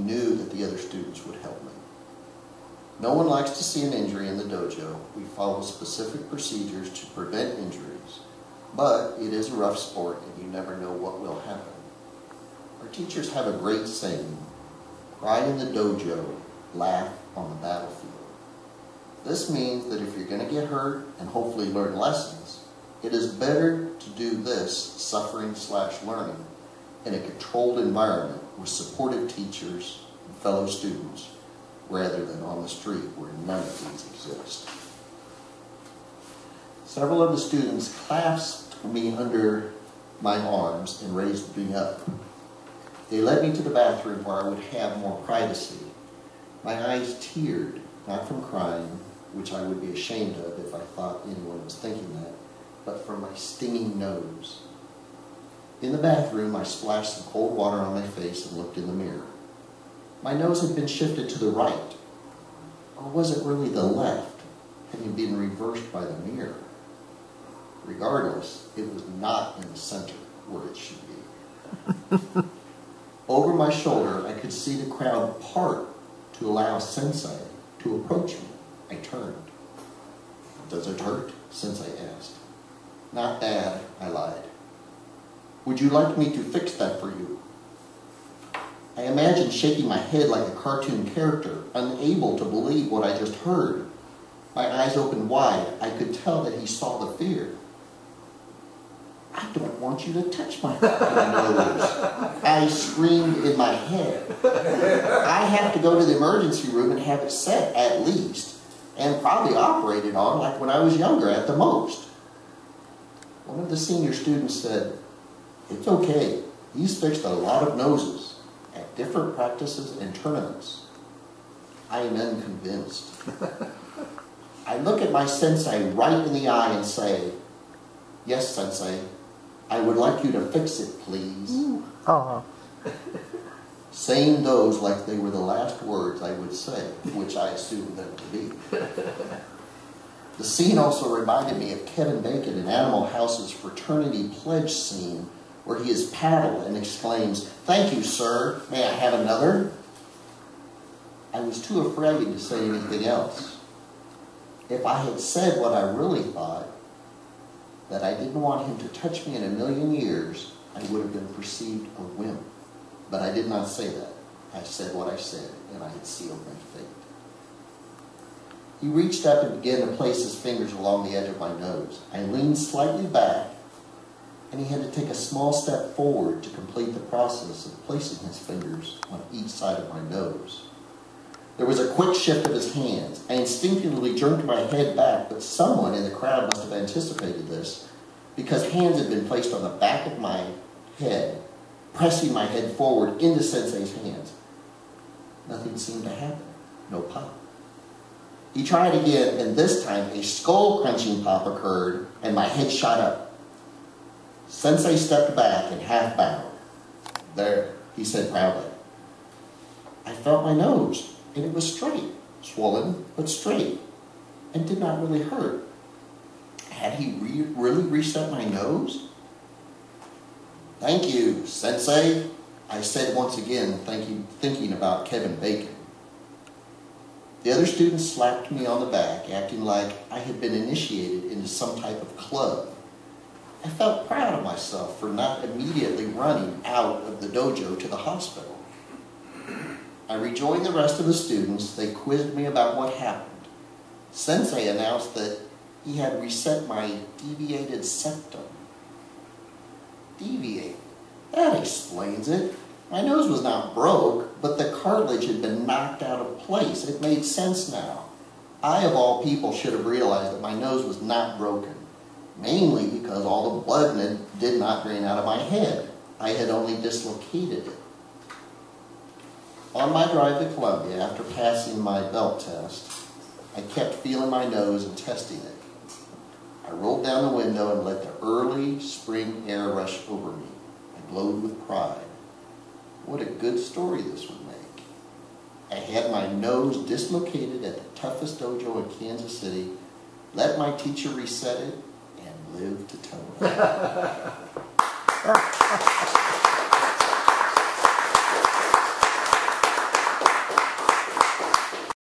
knew that the other students would help me. No one likes to see an injury in the dojo. We follow specific procedures to prevent injuries, but it is a rough sport and you never know what will happen. Our teachers have a great saying, cry in the dojo, laugh on the battlefield. This means that if you're going to get hurt and hopefully learn lessons, it is better to do this suffering/learning in a controlled environment with supportive teachers and fellow students rather than on the street where none of these exist. Several of the students clasped me under my arms and raised me up. They led me to the bathroom where I would have more privacy. My eyes teared, not from crying, which I would be ashamed of if I thought anyone was thinking that, but from my stinging nose. In the bathroom, I splashed some cold water on my face and looked in the mirror. My nose had been shifted to the right, or was it really the left, having been reversed by the mirror? Regardless, it was not in the center where it should be. Over my shoulder, I could see the crowd part to allow Sensei to approach me. I turned. Does it hurt? Sensei asked. Not bad, I lied. Would you like me to fix that for you? I imagined shaking my head like a cartoon character, unable to believe what I just heard. My eyes opened wide. I could tell that he saw the fear. I don't want you to touch my nose. I screamed in my head. I have to go to the emergency room and have it set at least, and probably operated on like when I was younger at the most. One of the senior students said, it's okay. He's fixed a lot of noses at different practices and tournaments. I am unconvinced. I look at my sensei right in the eye and say, yes, sensei, I would like you to fix it, please. Saying those like they were the last words I would say, which I assumed them to be. The scene also reminded me of Kevin Bacon in Animal House's fraternity pledge scene, where he is paddled and exclaims, thank you, sir. May I have another? I was too afraid to say anything else. If I had said what I really thought, that I didn't want him to touch me in a million years, I would have been perceived a wimp. But I did not say that. I said what I said, and I had sealed my fate. He reached up and began to place his fingers along the edge of my nose. I leaned slightly back, and he had to take a small step forward to complete the process of placing his fingers on each side of my nose. There was a quick shift of his hands. I instinctively jerked my head back, but someone in the crowd must have anticipated this, because hands had been placed on the back of my head, pressing my head forward into Sensei's hands. Nothing seemed to happen. No pop. He tried again, and this time a skull-crunching pop occurred, and my head shot up. Sensei stepped back and half bowed. There, he said proudly. I felt my nose, and it was straight, swollen, but straight, and did not really hurt. Had he really reset my nose? Thank you, Sensei, I said once again, thinking about Kevin Bacon. The other students slapped me on the back, acting like I had been initiated into some type of club. I felt proud of myself for not immediately running out of the dojo to the hospital. I rejoined the rest of the students. They quizzed me about what happened. Sensei announced that he had reset my deviated septum. Deviate? That explains it. My nose was not broke, but the cartilage had been knocked out of place. It made sense now. I, of all people, should have realized that my nose was not broken, mainly because all the blood did not drain out of my head. I had only dislocated it. On my drive to Columbia, after passing my belt test, I kept feeling my nose and testing it. I rolled down the window and let the early spring air rush over me. I glowed with pride. What a good story this would make. I had my nose dislocated at the toughest dojo in Kansas City, let my teacher reset it, and lived to tell it.